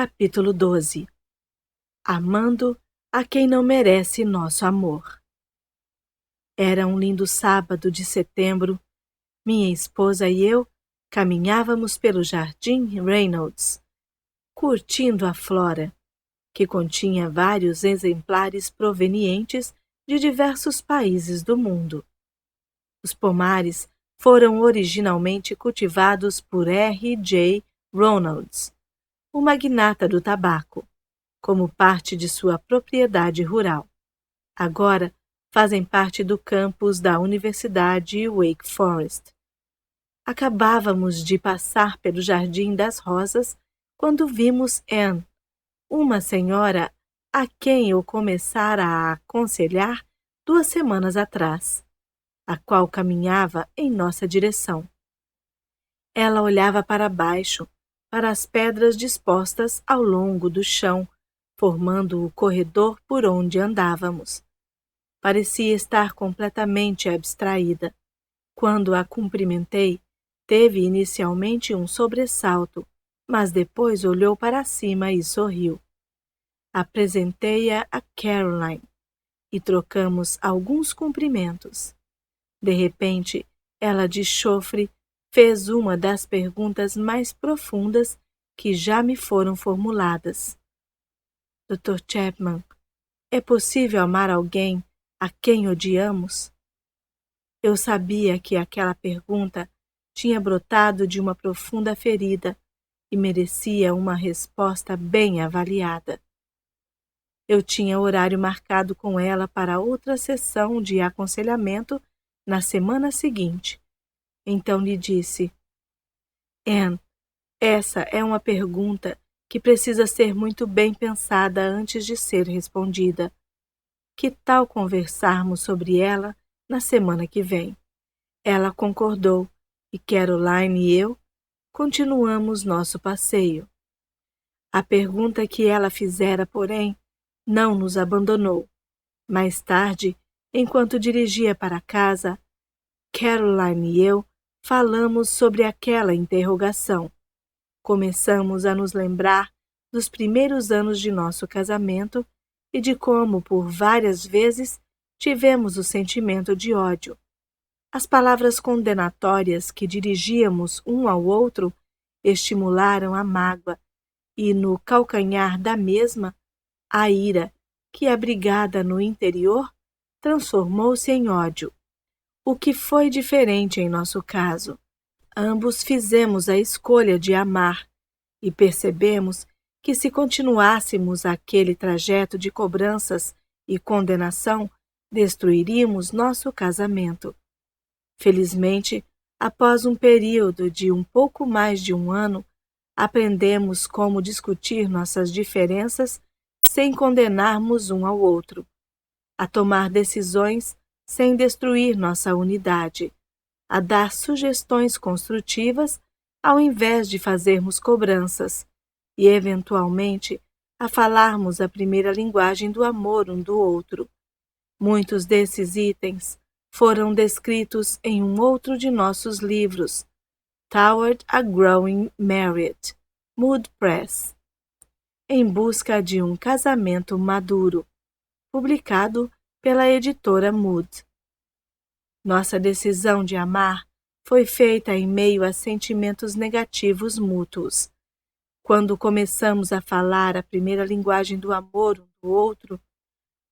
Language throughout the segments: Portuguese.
Capítulo 12. Amando a quem não merece nosso amor. Era um lindo sábado de setembro. Minha esposa e eu caminhávamos pelo Jardim Reynolds, curtindo a flora, que continha vários exemplares provenientes de diversos países do mundo. Os pomares foram originalmente cultivados por R. J. Reynolds, o magnata do tabaco, como parte de sua propriedade rural. Agora fazem parte do campus da Universidade Wake Forest. Acabávamos de passar pelo Jardim das Rosas quando vimos Anne, uma senhora a quem eu começara a aconselhar 2 semanas atrás, a qual caminhava em nossa direção. Ela olhava para baixo, para as pedras dispostas ao longo do chão, formando o corredor por onde andávamos. Parecia estar completamente abstraída. Quando a cumprimentei, teve inicialmente um sobressalto, mas depois olhou para cima e sorriu. Apresentei-a a Caroline e trocamos alguns cumprimentos. De repente, ela de chofre fez uma das perguntas mais profundas que já me foram formuladas. Dr. Chapman, é possível amar alguém a quem odiamos? Eu sabia que aquela pergunta tinha brotado de uma profunda ferida e merecia uma resposta bem avaliada. Eu tinha horário marcado com ela para outra sessão de aconselhamento na semana seguinte. Então lhe disse: Anne, essa é uma pergunta que precisa ser muito bem pensada antes de ser respondida. Que tal conversarmos sobre ela na semana que vem? Ela concordou e Caroline e eu continuamos nosso passeio. A pergunta que ela fizera, porém, não nos abandonou. Mais tarde, enquanto dirigia para casa, Caroline e eu falamos sobre aquela interrogação. Começamos a nos lembrar dos primeiros anos de nosso casamento e de como, por várias vezes, tivemos o sentimento de ódio. As palavras condenatórias que dirigíamos um ao outro estimularam a mágoa e, no calcanhar da mesma, a ira, que, abrigada no interior, transformou-se em ódio. O que foi diferente em nosso caso? Ambos fizemos a escolha de amar e percebemos que, se continuássemos aquele trajeto de cobranças e condenação, destruiríamos nosso casamento. Felizmente, após um período de um pouco mais de 1 ano, aprendemos como discutir nossas diferenças sem condenarmos um ao outro, a tomar decisões sem destruir nossa unidade, a dar sugestões construtivas ao invés de fazermos cobranças e, eventualmente, a falarmos a primeira linguagem do amor um do outro. Muitos desses itens foram descritos em um outro de nossos livros, Toward a Growing Marriage, Mood Press, Em Busca de um Casamento Maduro, publicado pela editora Mood. Nossa decisão de amar foi feita em meio a sentimentos negativos mútuos. Quando começamos a falar a primeira linguagem do amor um do outro,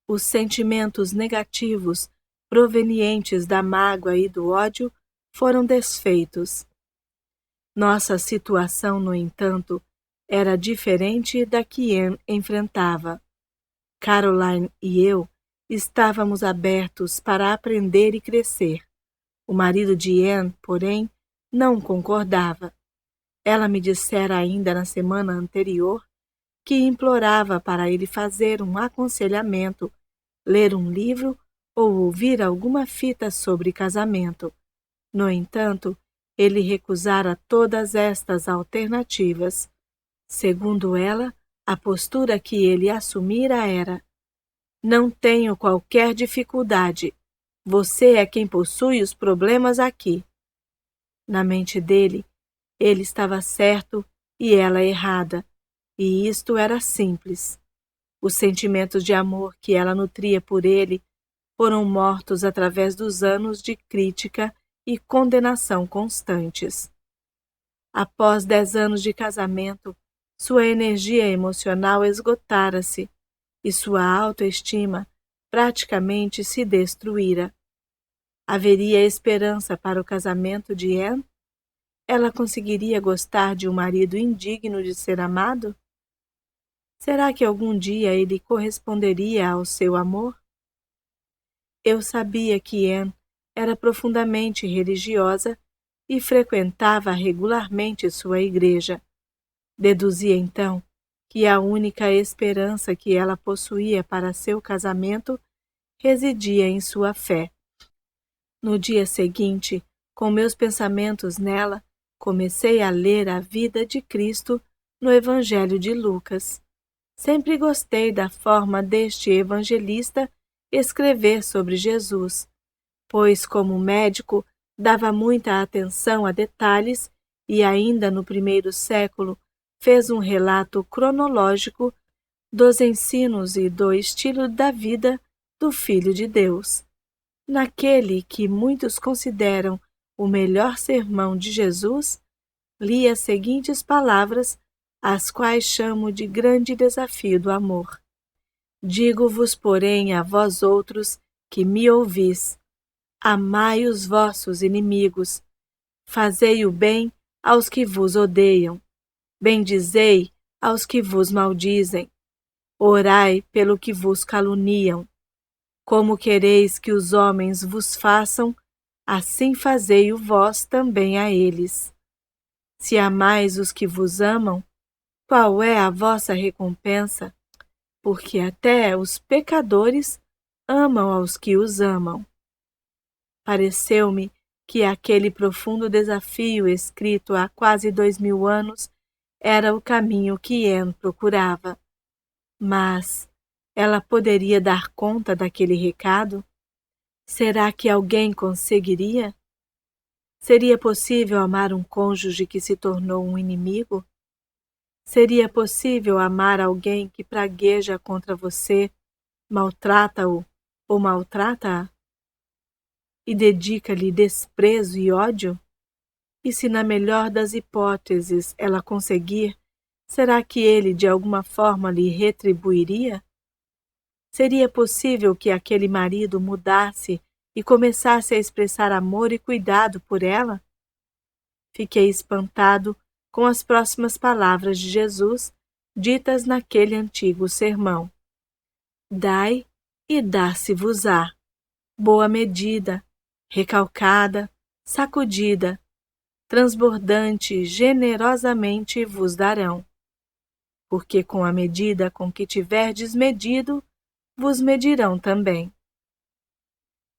os sentimentos negativos provenientes da mágoa e do ódio foram desfeitos. Nossa situação, no entanto, era diferente da que Anne enfrentava. Caroline e eu estávamos abertos para aprender e crescer. O marido de Anne, porém, não concordava. Ela me dissera ainda na semana anterior que implorava para ele fazer um aconselhamento, ler um livro ou ouvir alguma fita sobre casamento. No entanto, ele recusara todas estas alternativas. Segundo ela, a postura que ele assumira era: não tenho qualquer dificuldade. Você é quem possui os problemas aqui. Na mente dele, ele estava certo e ela errada. e isto era simples. Os sentimentos de amor que ela nutria por ele foram mortos através dos anos de crítica e condenação constantes. Após 10 anos de casamento, sua energia emocional esgotara-se e sua autoestima praticamente se destruíra. Haveria esperança para o casamento de Anne? Ela conseguiria gostar de um marido indigno de ser amado? Será que algum dia ele corresponderia ao seu amor? Eu sabia que Anne era profundamente religiosa e frequentava regularmente sua igreja. Deduzia então que a única esperança que ela possuía para seu casamento residia em sua fé. No dia seguinte, com meus pensamentos nela, comecei a ler a vida de Cristo no Evangelho de Lucas. Sempre gostei da forma deste evangelista escrever sobre Jesus, pois, como médico, dava muita atenção a detalhes e, ainda no primeiro século, fez um relato cronológico dos ensinos e do estilo da vida do Filho de Deus. Naquele que muitos consideram o melhor sermão de Jesus, li as seguintes palavras, as quais chamo de grande desafio do amor. Digo-vos, porém, a vós outros que me ouvis, amai os vossos inimigos, fazei o bem aos que vos odeiam, bendizei aos que vos maldizem, orai pelo que vos caluniam. Como quereis que os homens vos façam, assim fazei-o vós também a eles. Se amais os que vos amam, qual é a vossa recompensa? Porque até os pecadores amam aos que os amam. Pareceu-me que aquele profundo desafio escrito há quase 2000 anos era o caminho que Anne procurava. Mas ela poderia dar conta daquele recado? Será que alguém conseguiria? Seria possível amar um cônjuge que se tornou um inimigo? Seria possível amar alguém que pragueja contra você, maltrata-o ou maltrata-a? E dedica-lhe desprezo e ódio? E se na melhor das hipóteses ela conseguir, será que ele de alguma forma lhe retribuiria? Seria possível que aquele marido mudasse e começasse a expressar amor e cuidado por ela? Fiquei espantado com as próximas palavras de Jesus, ditas naquele antigo sermão. Dai e dar-se-vos-á. Boa medida, recalcada, sacudida, transbordante, generosamente vos darão. Porque com a medida com que tiverdes medido, vos medirão também.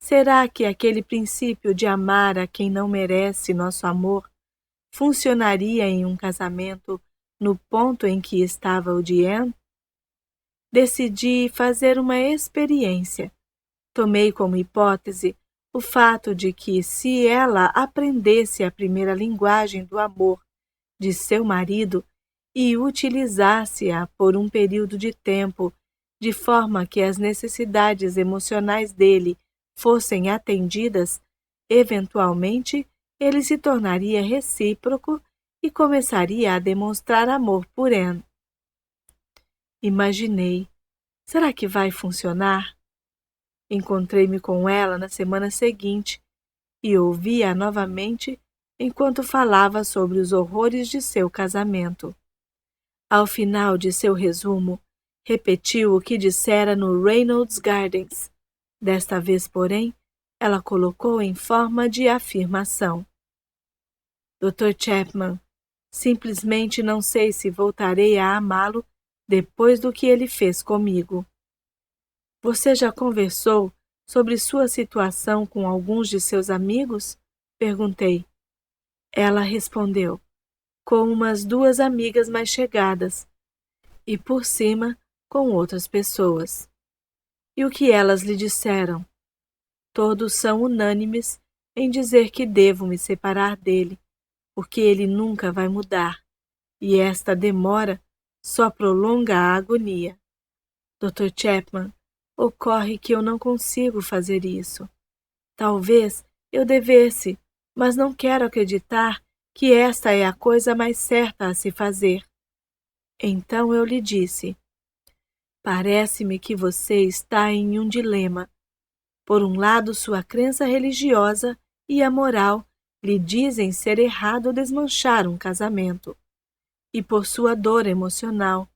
Será que aquele princípio de amar a quem não merece nosso amor funcionaria em um casamento no ponto em que estava o de Anne? Decidi fazer uma experiência. Tomei como hipótese o fato de que, se ela aprendesse a primeira linguagem do amor de seu marido e utilizasse-a por um período de tempo, de forma que as necessidades emocionais dele fossem atendidas, eventualmente ele se tornaria recíproco e começaria a demonstrar amor por Anne. Imaginei, será que vai funcionar? Encontrei-me com ela na semana seguinte e ouvi-a novamente enquanto falava sobre os horrores de seu casamento. Ao final de seu resumo, repetiu o que dissera no Reynolds Gardens. Desta vez, porém, ela colocou em forma de afirmação. Dr. Chapman, simplesmente não sei se voltarei a amá-lo depois do que ele fez comigo. Você já conversou sobre sua situação com alguns de seus amigos? Perguntei. Ela respondeu, com umas 2 amigas mais chegadas, e por cima com outras pessoas. E o que elas lhe disseram? Todos são unânimes em dizer que devo me separar dele, porque ele nunca vai mudar, e esta demora só prolonga a agonia. Dr. Chapman, ocorre que eu não consigo fazer isso. Talvez eu devesse, mas não quero acreditar que esta é a coisa mais certa a se fazer. Então eu lhe disse: parece-me que você está em um dilema. Por um lado, sua crença religiosa e a moral lhe dizem ser errado desmanchar um casamento. E por sua dor emocional,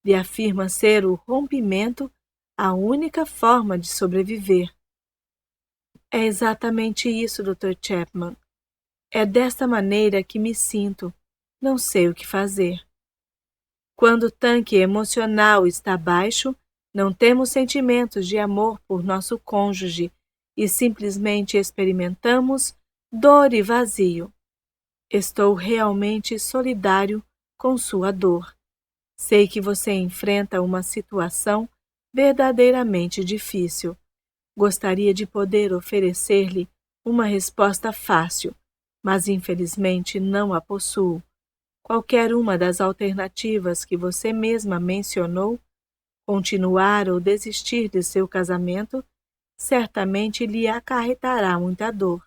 lhe afirma ser o rompimento a única forma de sobreviver. É exatamente isso, Dr. Chapman. É desta maneira que me sinto. Não sei o que fazer. Quando o tanque emocional está baixo, não temos sentimentos de amor por nosso cônjuge e simplesmente experimentamos dor e vazio. Estou realmente solidário com sua dor. Sei que você enfrenta uma situação verdadeiramente difícil. Gostaria de poder oferecer-lhe uma resposta fácil, mas infelizmente não a possuo. Qualquer uma das alternativas que você mesma mencionou, continuar ou desistir de seu casamento, certamente lhe acarretará muita dor.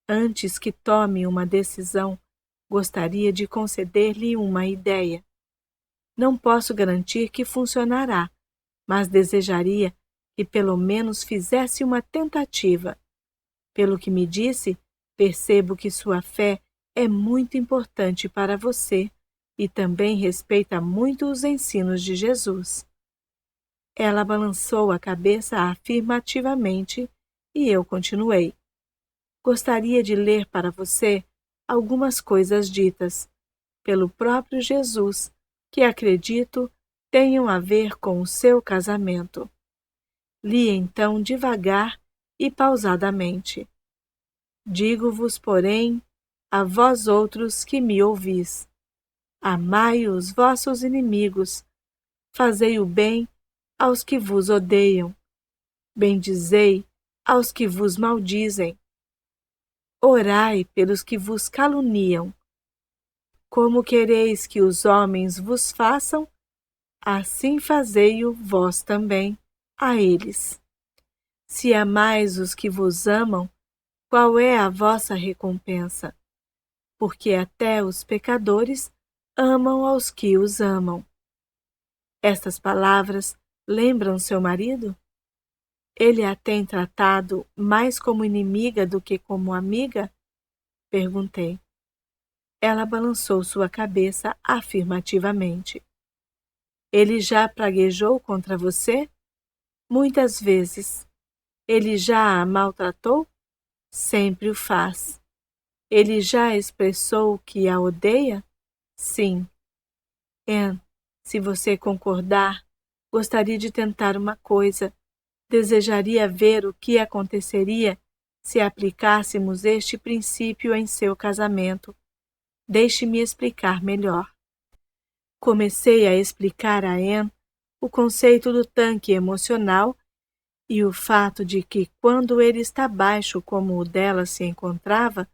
Antes que tome uma decisão, gostaria de conceder-lhe uma ideia. Não posso garantir que funcionará, mas desejaria que pelo menos fizesse uma tentativa. Pelo que me disse, percebo que sua fé é muito importante para você e também respeita muito os ensinos de Jesus. Ela balançou a cabeça afirmativamente e eu continuei. Gostaria de ler para você algumas coisas ditas pelo próprio Jesus que acredito tenham a ver com o seu casamento. Li então devagar e pausadamente. Digo-vos, porém, a vós outros que me ouvis: amai os vossos inimigos, fazei o bem aos que vos odeiam, bendizei aos que vos maldizem, orai pelos que vos caluniam. Como quereis que os homens vos façam, assim fazei-o vós também a eles. Se amais os que vos amam, qual é a vossa recompensa? Porque até os pecadores amam aos que os amam. Estas palavras lembram seu marido? Ele a tem tratado mais como inimiga do que como amiga? Perguntei. Ela balançou sua cabeça afirmativamente. Ele já praguejou contra você? Muitas vezes. Ele já a maltratou? Sempre o faz. Ele já expressou que a odeia? Sim. Anne, se você concordar, gostaria de tentar uma coisa. Desejaria ver o que aconteceria se aplicássemos este princípio em seu casamento. Deixe-me explicar melhor. Comecei a explicar a Anne o conceito do tanque emocional e o fato de que, quando ele está baixo como o dela se encontrava,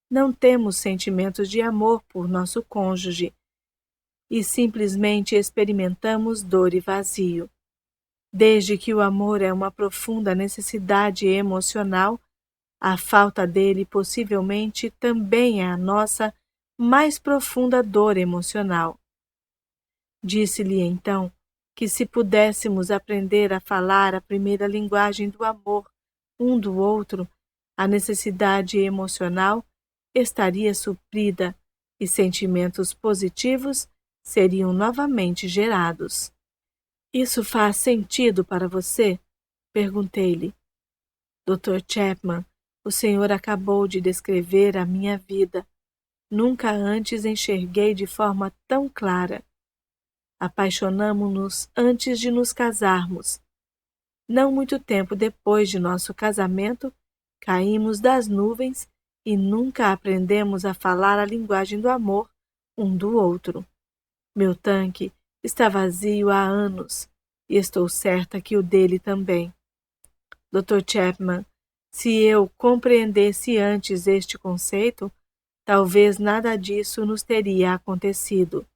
não temos sentimentos de amor por nosso cônjuge e simplesmente experimentamos dor e vazio. Desde que o amor é uma profunda necessidade emocional, a falta dele possivelmente também é a nossa mais profunda dor emocional. Disse-lhe então que se pudéssemos aprender a falar a primeira linguagem do amor um do outro, a necessidade emocional estaria suprida e sentimentos positivos seriam novamente gerados. Isso faz sentido para você? Perguntei-lhe. Dr. Chapman, o senhor acabou de descrever a minha vida. Nunca antes enxerguei de forma tão clara. Apaixonamo-nos antes de nos casarmos. Não muito tempo depois de nosso casamento, caímos das nuvens e nunca aprendemos a falar a linguagem do amor um do outro. Meu tanque está vazio há anos e estou certa que o dele também. Dr. Chapman, se eu compreendesse antes este conceito, talvez nada disso nos teria acontecido.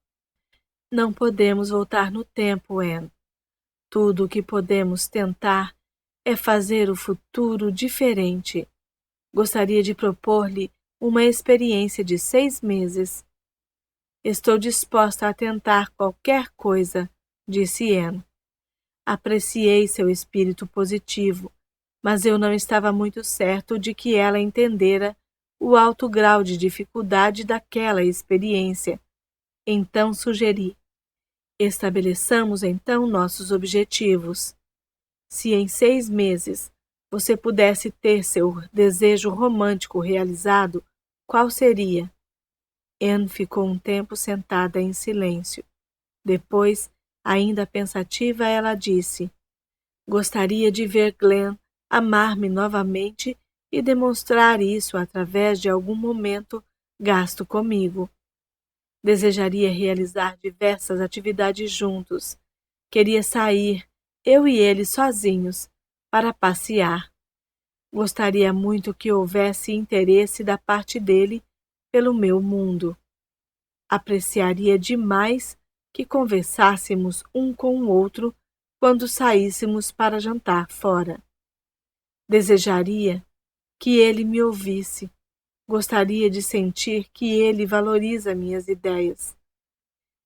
Não podemos voltar no tempo, Anne. Tudo o que podemos tentar é fazer o futuro diferente. Gostaria de propor-lhe uma experiência de 6 meses. Estou disposta a tentar qualquer coisa, disse Anne. Apreciei seu espírito positivo, mas eu não estava muito certo de que ela entendera o alto grau de dificuldade daquela experiência. Então sugeri: estabeleçamos então nossos objetivos. Se em 6 meses você pudesse ter seu desejo romântico realizado, qual seria? Anne ficou um tempo sentada em silêncio. Depois, ainda pensativa, ela disse: gostaria de ver Glenn amar-me novamente e demonstrar isso através de algum momento gasto comigo. Desejaria realizar diversas atividades juntos. Queria sair, eu e ele sozinhos, para passear. Gostaria muito que houvesse interesse da parte dele pelo meu mundo. Apreciaria demais que conversássemos um com o outro quando saíssemos para jantar fora. Desejaria que ele me ouvisse. Gostaria de sentir que ele valoriza minhas ideias.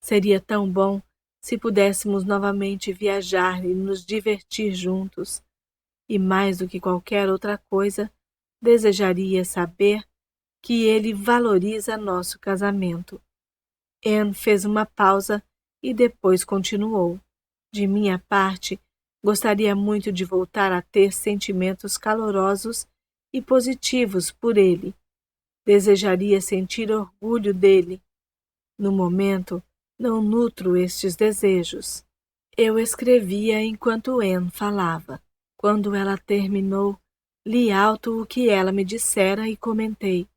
Seria tão bom se pudéssemos novamente viajar e nos divertir juntos. E mais do que qualquer outra coisa, desejaria saber que ele valoriza nosso casamento. Anne fez uma pausa e depois continuou. De minha parte, gostaria muito de voltar a ter sentimentos calorosos e positivos por ele. Desejaria sentir orgulho dele. No momento, não nutro estes desejos. Eu escrevia enquanto Anne falava. Quando ela terminou, li alto o que ela me dissera e comentei: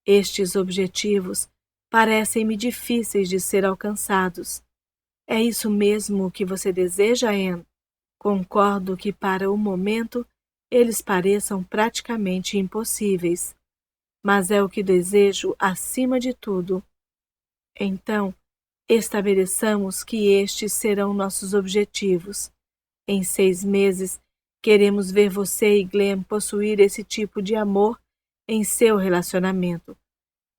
estes objetivos parecem-me difíceis de ser alcançados. É isso mesmo que você deseja, Anne? Concordo que para o momento eles pareçam praticamente impossíveis, mas é o que desejo acima de tudo. Então, estabeleçamos que estes serão nossos objetivos. Em 6 meses, queremos ver você e Glenn possuir esse tipo de amor em seu relacionamento.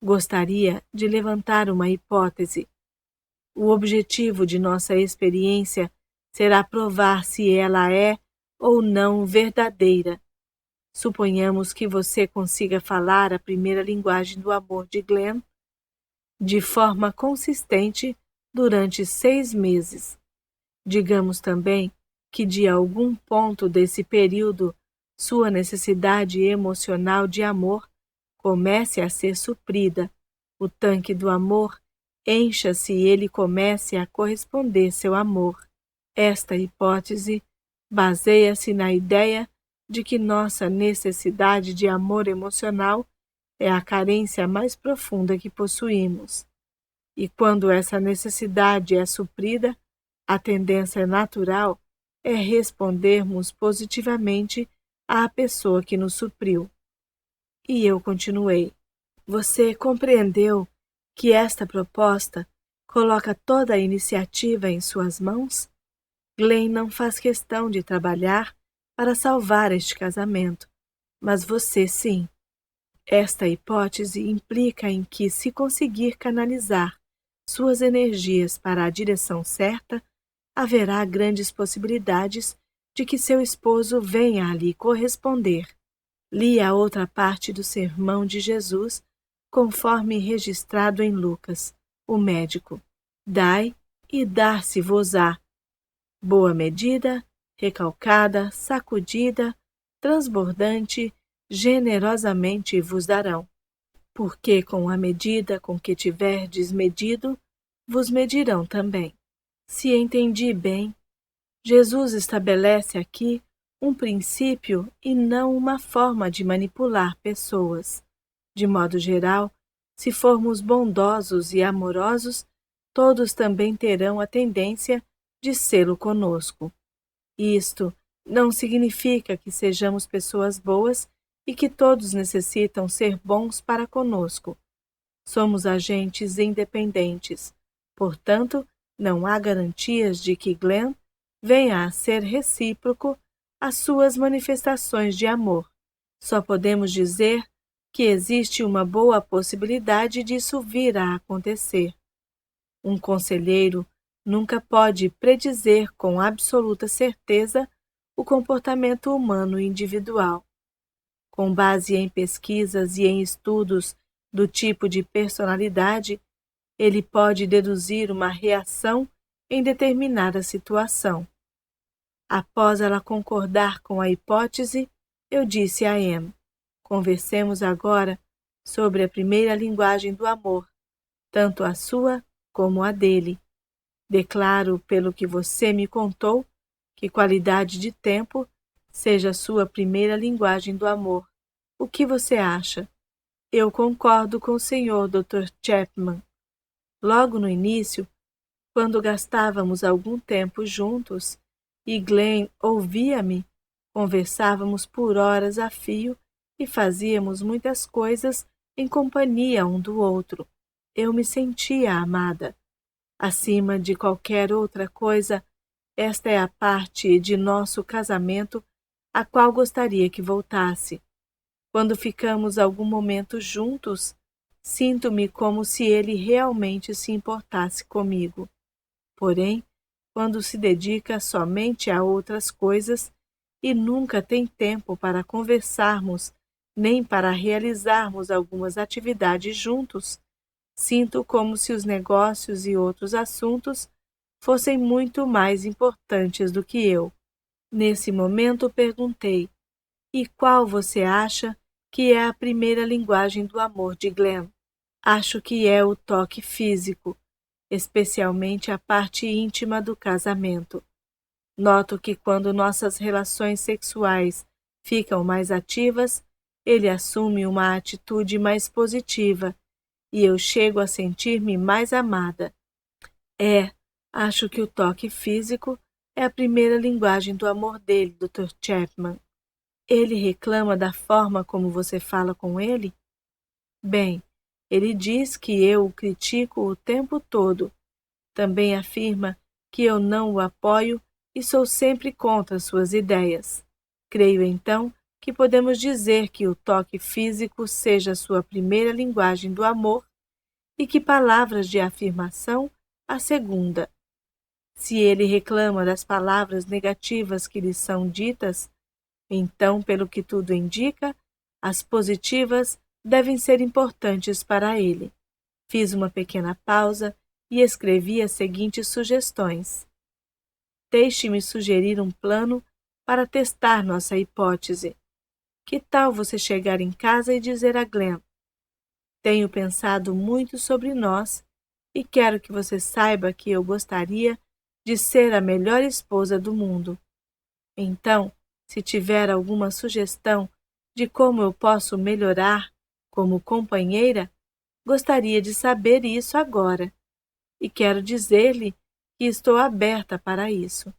Gostaria de levantar uma hipótese. O objetivo de nossa experiência será provar se ela é ou não verdadeira. Suponhamos que você consiga falar a primeira linguagem do amor de Glenn de forma consistente durante 6 meses. Digamos também que de algum ponto desse período sua necessidade emocional de amor comece a ser suprida, o tanque do amor encha-se e ele comece a corresponder seu amor. Esta hipótese baseia-se na ideia de que nossa necessidade de amor emocional é a carência mais profunda que possuímos. E quando essa necessidade é suprida, a tendência natural é respondermos positivamente à pessoa que nos supriu. E eu continuei: você compreendeu que esta proposta coloca toda a iniciativa em suas mãos? Glenn não faz questão de trabalhar para salvar este casamento, mas você sim. Esta hipótese implica em que, se conseguir canalizar suas energias para a direção certa, haverá grandes possibilidades de que seu esposo venha a lhe corresponder. Li a outra parte do sermão de Jesus, conforme registrado em Lucas, o médico. Dai e dar-se-vos-á. Boa medida, recalcada, sacudida, transbordante, generosamente vos darão. Porque com a medida com que tiverdes medido, vos medirão também. Se entendi bem, Jesus estabelece aqui um princípio e não uma forma de manipular pessoas. De modo geral, se formos bondosos e amorosos, todos também terão a tendência de sê-lo conosco. Isto não significa que sejamos pessoas boas e que todos necessitam ser bons para conosco. Somos agentes independentes, portanto, Não há garantias de que Glenn venha a ser recíproco às suas manifestações de amor. Só podemos dizer que existe uma boa possibilidade disso vir a acontecer. Um conselheiro nunca pode predizer com absoluta certeza o comportamento humano individual. Com base em pesquisas e em estudos do tipo de personalidade, ele pode deduzir uma reação em determinada situação. Após ela concordar com a hipótese, eu disse a Anne: conversemos agora sobre a primeira linguagem do amor, tanto a sua como a dele. Declaro, pelo que você me contou, que qualidade de tempo seja a sua primeira linguagem do amor. O que você acha? Eu concordo com o Sr. Dr. Chapman. Logo no início, quando gastávamos algum tempo juntos e Glenn ouvia-me, conversávamos por horas a fio e fazíamos muitas coisas em companhia um do outro. Eu me sentia amada. Acima de qualquer outra coisa, esta é a parte de nosso casamento a qual gostaria que voltasse. Quando ficamos algum momento juntos, sinto-me como se ele realmente se importasse comigo. Porém, quando se dedica somente a outras coisas e nunca tem tempo para conversarmos nem para realizarmos algumas atividades juntos, sinto como se os negócios e outros assuntos fossem muito mais importantes do que eu. Nesse momento perguntei: e qual você acha que é a primeira linguagem do amor de Glenn? Acho que é o toque físico, especialmente a parte íntima do casamento. Noto que quando nossas relações sexuais ficam mais ativas, ele assume uma atitude mais positiva e eu chego a sentir-me mais amada. Acho que o toque físico é a primeira linguagem do amor dele, Dr. Chapman. Ele reclama da forma como você fala com ele? Bem, ele diz que eu o critico o tempo todo. Também afirma que eu não o apoio e sou sempre contra suas ideias. Creio, então, que podemos dizer que o toque físico seja sua primeira linguagem do amor e que palavras de afirmação a segunda. Se ele reclama das palavras negativas que lhe são ditas, então, pelo que tudo indica, as positivas devem ser importantes para ele. Fiz uma pequena pausa e escrevi as seguintes sugestões. Deixe-me sugerir um plano para testar nossa hipótese. Que tal você chegar em casa e dizer a Glenn: tenho pensado muito sobre nós e quero que você saiba que eu gostaria de ser a melhor esposa do mundo. Então, se tiver alguma sugestão de como eu posso melhorar como companheira, gostaria de saber isso agora. E quero dizer-lhe que estou aberta para isso.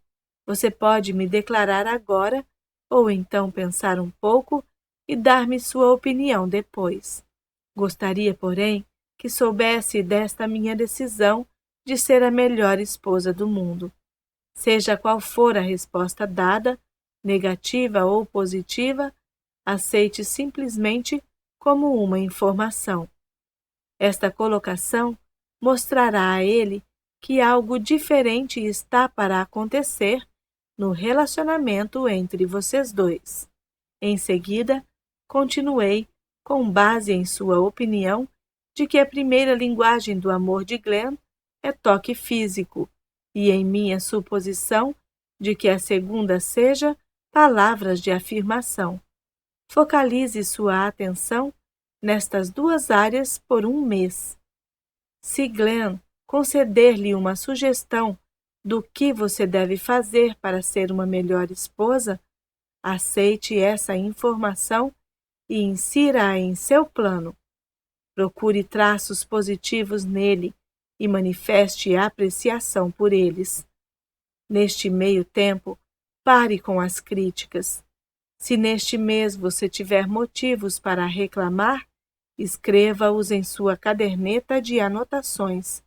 Você pode me declarar agora, ou então pensar um pouco e dar-me sua opinião depois. Gostaria, porém, que soubesse desta minha decisão de ser a melhor esposa do mundo. Seja qual for a resposta dada, negativa ou positiva, aceite simplesmente como uma informação. Esta colocação mostrará a ele que algo diferente está para acontecer no relacionamento entre vocês dois. Em seguida, continuei, com base em sua opinião, de que a primeira linguagem do amor de Glenn é toque físico, e em minha suposição de que a segunda seja palavras de afirmação. Focalize sua atenção nestas duas áreas por um mês. Se Glenn conceder-lhe uma sugestão do que você deve fazer para ser uma melhor esposa, aceite essa informação e insira-a em seu plano. Procure traços positivos nele e manifeste apreciação por eles. Neste meio tempo, pare com as críticas. Se neste mês você tiver motivos para reclamar, escreva-os em sua caderneta de anotações,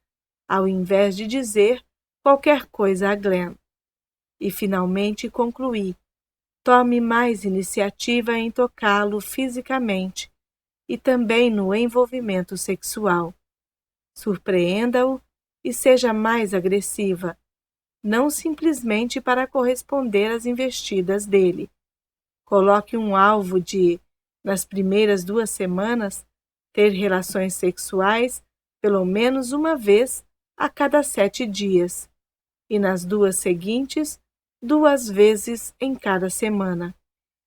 ao invés de dizer qualquer coisa a Glenn. E finalmente concluí: tome mais iniciativa em tocá-lo fisicamente e também no envolvimento sexual. Surpreenda-o e seja mais agressiva, não simplesmente para corresponder às investidas dele. Coloque um alvo de, nas primeiras 2 semanas, ter relações sexuais pelo menos uma vez a cada 7 dias, e nas 2 seguintes, 2 vezes em cada semana.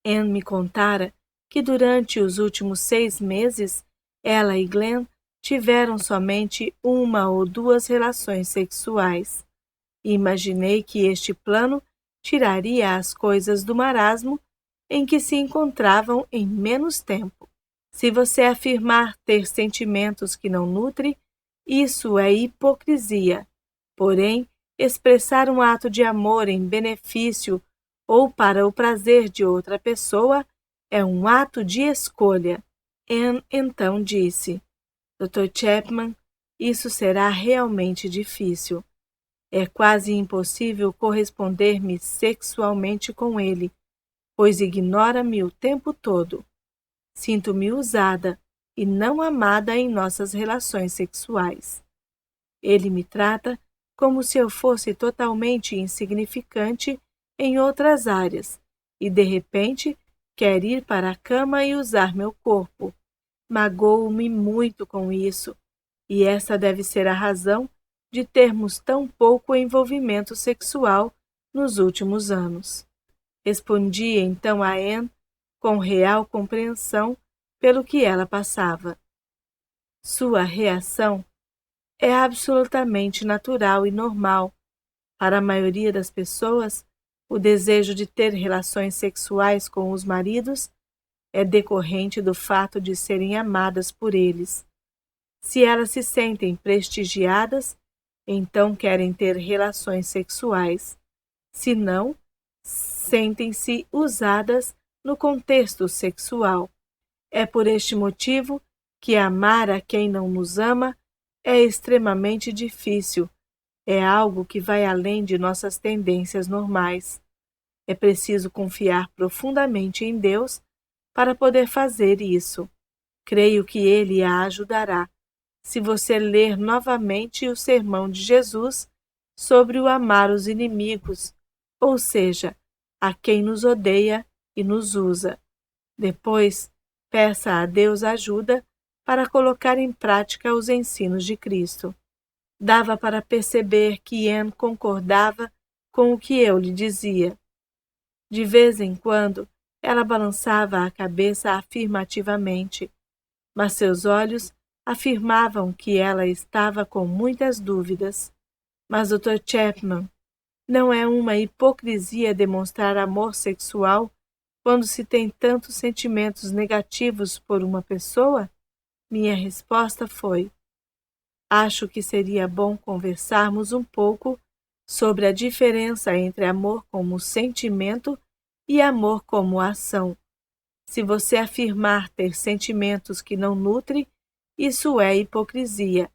Anne me contara que durante os últimos 6 meses, ela e Glenn tiveram somente 1 ou 2 relações sexuais. E imaginei que este plano tiraria as coisas do marasmo em que se encontravam em menos tempo. Se você afirmar ter sentimentos que não nutre, isso é hipocrisia. Porém, expressar um ato de amor em benefício ou para o prazer de outra pessoa é um ato de escolha. Anne então disse: Dr. Chapman, isso será realmente difícil. É quase impossível corresponder-me sexualmente com ele, pois ignora-me o tempo todo. Sinto-me usada e não amada em nossas relações sexuais. Ele me trata como se eu fosse totalmente insignificante em outras áreas e, de repente, quer ir para a cama e usar meu corpo. Magoo-me muito com isso, e essa deve ser a razão de termos tão pouco envolvimento sexual nos últimos anos. Respondi então a Anne com real compreensão pelo que ela passava. Sua reação é absolutamente natural e normal. Para a maioria das pessoas, o desejo de ter relações sexuais com os maridos é decorrente do fato de serem amadas por eles. Se elas se sentem prestigiadas, então querem ter relações sexuais. Se não, sentem-se usadas no contexto sexual. É por este motivo que amar a quem não nos ama é extremamente difícil. É algo que vai além de nossas tendências normais. É preciso confiar profundamente em Deus para poder fazer isso. Creio que Ele a ajudará se você ler novamente o sermão de Jesus sobre o amar os inimigos, ou seja, a quem nos odeia e nos usa. Depois, peça a Deus ajuda para colocar em prática os ensinos de Cristo. Dava para perceber que Anne concordava com o que eu lhe dizia. De vez em quando, ela balançava a cabeça afirmativamente, mas seus olhos afirmavam que ela estava com muitas dúvidas. Mas, Dr. Chapman, não é uma hipocrisia demonstrar amor sexual quando se tem tantos sentimentos negativos por uma pessoa? Minha resposta foi: acho que seria bom conversarmos um pouco sobre a diferença entre amor como sentimento e amor como ação. Se você afirmar ter sentimentos que não nutre, isso é hipocrisia,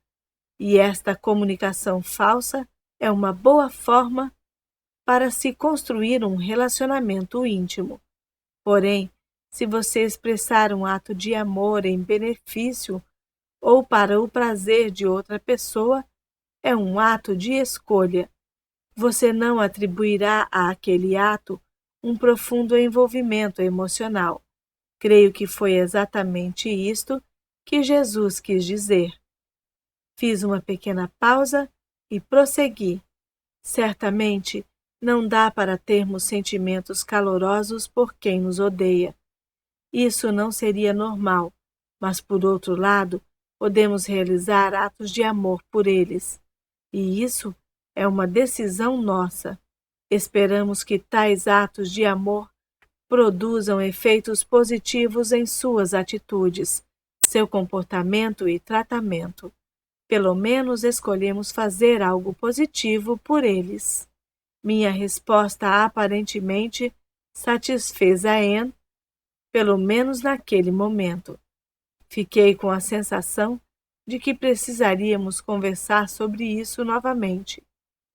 e esta comunicação falsa é uma boa forma para se construir um relacionamento íntimo. Porém, se você expressar um ato de amor em benefício ou para o prazer de outra pessoa, é um ato de escolha. Você não atribuirá a aquele ato um profundo envolvimento emocional. Creio que foi exatamente isto que Jesus quis dizer. Fiz uma pequena pausa e prossegui. Certamente, não dá para termos sentimentos calorosos por quem nos odeia. Isso não seria normal, mas, por outro lado, podemos realizar atos de amor por eles. E isso é uma decisão nossa. Esperamos que tais atos de amor produzam efeitos positivos em suas atitudes, seu comportamento e tratamento. Pelo menos escolhemos fazer algo positivo por eles. Minha resposta aparentemente satisfez a Anne, pelo menos naquele momento. Fiquei com a sensação de que precisaríamos conversar sobre isso novamente.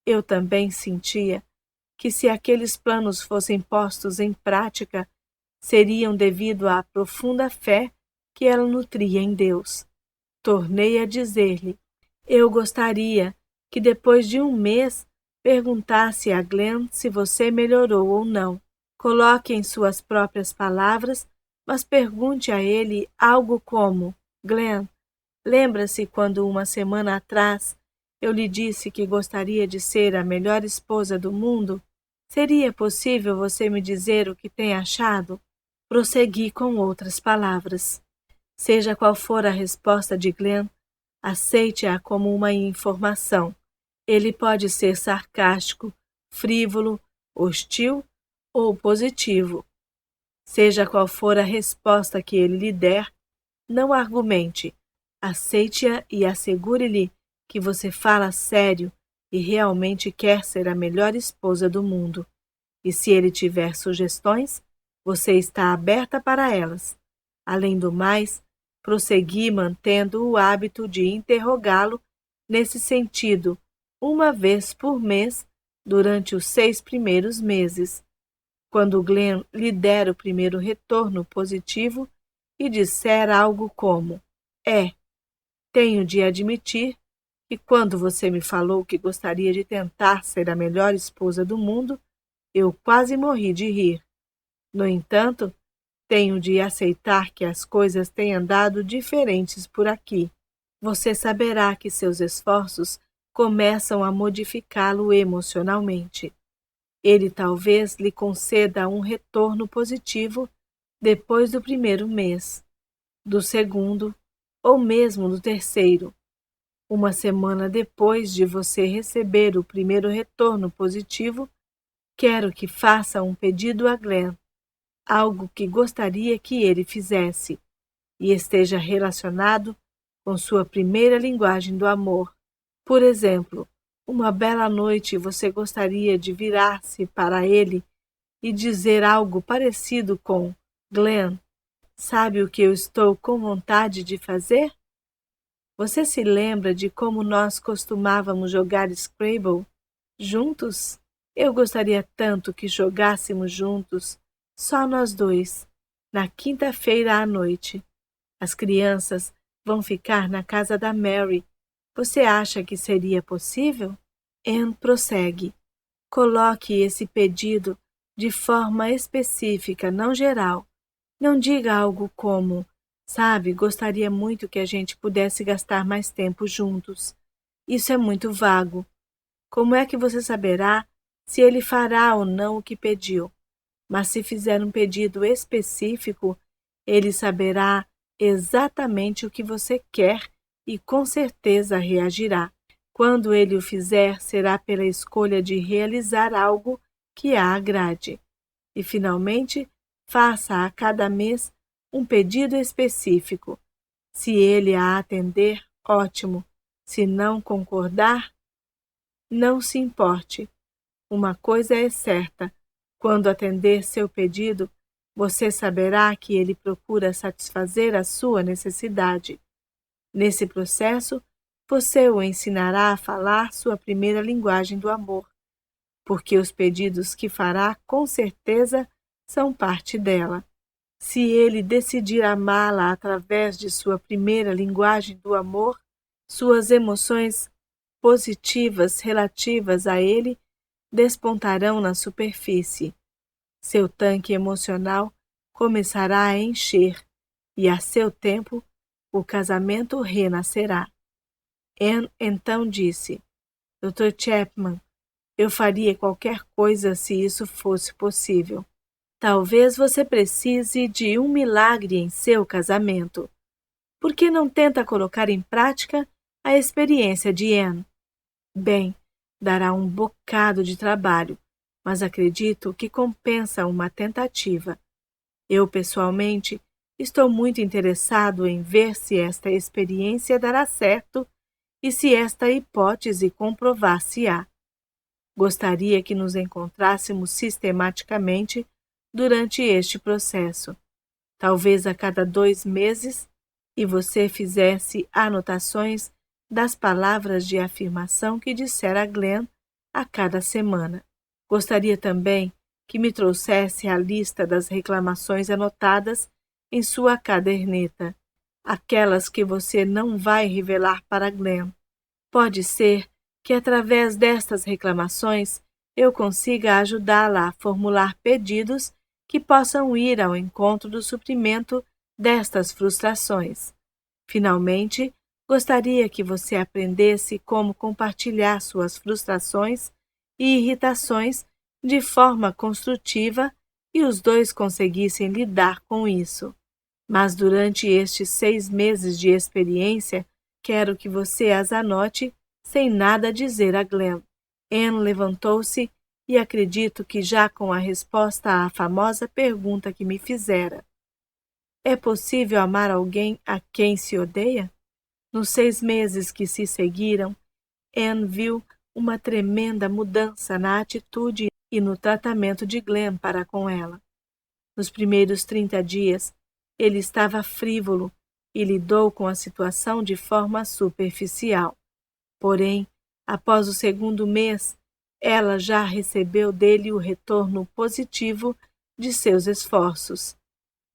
Eu também sentia que se aqueles planos fossem postos em prática, seriam devido à profunda fé que ela nutria em Deus. Tornei a dizer-lhe: eu gostaria que depois de um mês perguntasse a Glenn se você melhorou ou não. Coloque em suas próprias palavras, mas pergunte a ele algo como: Glenn, lembra-se quando uma semana atrás eu lhe disse que gostaria de ser a melhor esposa do mundo? Seria possível você me dizer o que tem achado? Prossegui com outras palavras. Seja qual for a resposta de Glenn, aceite-a como uma informação. Ele pode ser sarcástico, frívolo, hostil ou positivo. Seja qual for a resposta que ele lhe der, não argumente. Aceite-a e assegure-lhe que você fala sério e realmente quer ser a melhor esposa do mundo. E se ele tiver sugestões, você está aberta para elas. Além do mais, prossegui mantendo o hábito de interrogá-lo nesse sentido, uma vez por mês, durante os 6 primeiros meses. Quando Glenn lhe der o primeiro retorno positivo e disser algo como: tenho de admitir que quando você me falou que gostaria de tentar ser a melhor esposa do mundo, eu quase morri de rir. No entanto, tenho de aceitar que as coisas têm andado diferentes por aqui. Você saberá que seus esforços começam a modificá-lo emocionalmente. Ele talvez lhe conceda um retorno positivo depois do primeiro mês, do segundo ou mesmo do terceiro. Uma semana depois de você receber o primeiro retorno positivo, quero que faça um pedido a Glenn, algo que gostaria que ele fizesse, e esteja relacionado com sua primeira linguagem do amor. Por exemplo, uma bela noite você gostaria de virar-se para ele e dizer algo parecido com: Glenn, sabe o que eu estou com vontade de fazer? Você se lembra de como nós costumávamos jogar Scrabble juntos? Eu gostaria tanto que jogássemos juntos, só nós dois, na quinta-feira à noite. As crianças vão ficar na casa da Mary. Você acha que seria possível? Anne prossegue. Coloque esse pedido de forma específica, não geral. Não diga algo como: sabe, gostaria muito que a gente pudesse gastar mais tempo juntos. Isso é muito vago. Como é que você saberá se ele fará ou não o que pediu? Mas se fizer um pedido específico, ele saberá exatamente o que você quer e com certeza reagirá. Quando ele o fizer, será pela escolha de realizar algo que a agrade. E, finalmente, faça a cada mês um pedido específico. Se ele a atender, ótimo. Se não concordar, não se importe. Uma coisa é certa: quando atender seu pedido, você saberá que ele procura satisfazer a sua necessidade. Nesse processo, você o ensinará a falar sua primeira linguagem do amor, porque os pedidos que fará com certeza são parte dela. Se ele decidir amá-la através de sua primeira linguagem do amor, suas emoções positivas relativas a ele despontarão na superfície. Seu tanque emocional começará a encher e, a seu tempo, o casamento renascerá. Anne então disse: Dr. Chapman, eu faria qualquer coisa se isso fosse possível. Talvez você precise de um milagre em seu casamento. Por que não tenta colocar em prática a experiência de Anne? Bem, dará um bocado de trabalho, mas acredito que compensa uma tentativa. Eu, pessoalmente, estou muito interessado em ver se esta experiência dará certo e se esta hipótese comprovar-se-á. Gostaria que nos encontrássemos sistematicamente durante este processo, talvez a cada 2 meses, e você fizesse anotações das palavras de afirmação que disser a Glenn a cada semana. Gostaria também que me trouxesse a lista das reclamações anotadas em sua caderneta, aquelas que você não vai revelar para Glenn. Pode ser que através destas reclamações eu consiga ajudá-la a formular pedidos que possam ir ao encontro do suprimento destas frustrações. Finalmente, gostaria que você aprendesse como compartilhar suas frustrações e irritações de forma construtiva e os dois conseguissem lidar com isso. Mas durante estes 6 meses de experiência, quero que você as anote sem nada dizer a Glenn. Anne levantou-se e acredito que já com a resposta à famosa pergunta que me fizera. É possível amar alguém a quem se odeia? Nos 6 meses que se seguiram, Anne viu uma tremenda mudança na atitude e no tratamento de Glenn para com ela. Nos primeiros 30 dias, ele estava frívolo e lidou com a situação de forma superficial. Porém, após o 2º mês, ela já recebeu dele o retorno positivo de seus esforços.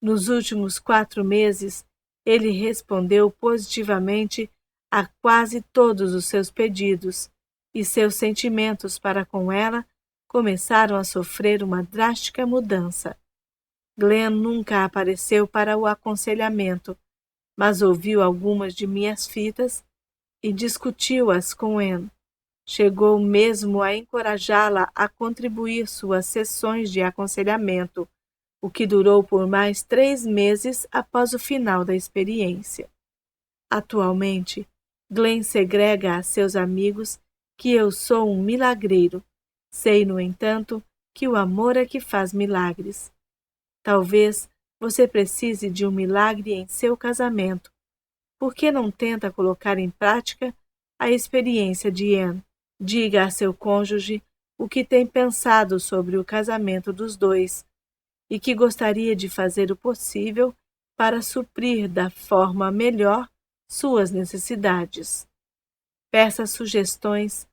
Nos últimos 4 meses, ele respondeu positivamente a quase todos os seus pedidos, e seus sentimentos para com ela começaram a sofrer uma drástica mudança. Glenn nunca apareceu para o aconselhamento, mas ouviu algumas de minhas fitas e discutiu-as com Anne. Chegou mesmo a encorajá-la a contribuir suas sessões de aconselhamento, o que durou por mais 3 meses após o final da experiência. Atualmente, Glenn segrega a seus amigos que eu sou um milagreiro. Sei, no entanto, que o amor é que faz milagres. Talvez você precise de um milagre em seu casamento. Por que não tenta colocar em prática a experiência de Anne? Diga a seu cônjuge o que tem pensado sobre o casamento dos dois e que gostaria de fazer o possível para suprir da forma melhor suas necessidades. Peça sugestões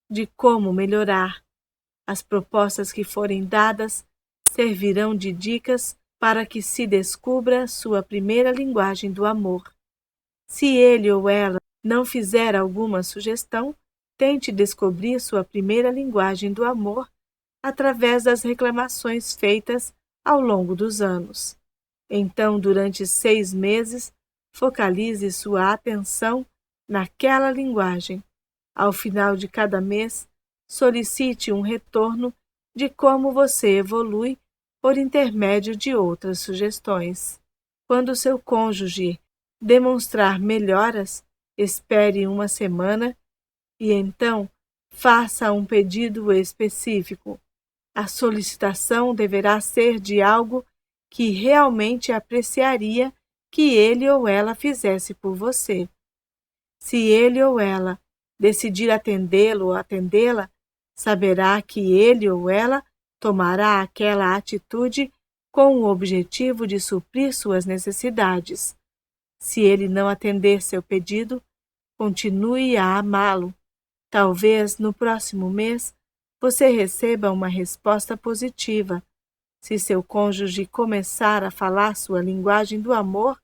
de como melhorar. As propostas que forem dadas servirão de dicas para que se descubra sua primeira linguagem do amor. Se ele ou ela não fizer alguma sugestão, tente descobrir sua primeira linguagem do amor através das reclamações feitas ao longo dos anos. Então, durante 6 meses, focalize sua atenção naquela linguagem. Ao final de cada mês, solicite um retorno de como você evolui por intermédio de outras sugestões. Quando seu cônjuge demonstrar melhoras, espere 1 semana e então faça um pedido específico. A solicitação deverá ser de algo que realmente apreciaria que ele ou ela fizesse por você. Se ele ou ela decidir atendê-lo ou atendê-la, saberá que ele ou ela tomará aquela atitude com o objetivo de suprir suas necessidades. Se ele não atender seu pedido, continue a amá-lo. Talvez no próximo mês você receba uma resposta positiva. Se seu cônjuge começar a falar sua linguagem do amor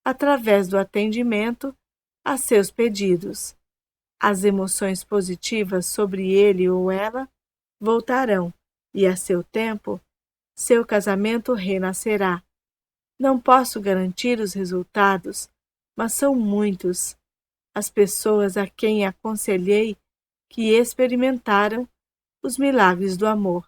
através do atendimento a seus pedidos, as emoções positivas sobre ele ou ela voltarão e, a seu tempo, seu casamento renascerá. Não posso garantir os resultados, mas são muitos as pessoas a quem aconselhei que experimentaram os milagres do amor.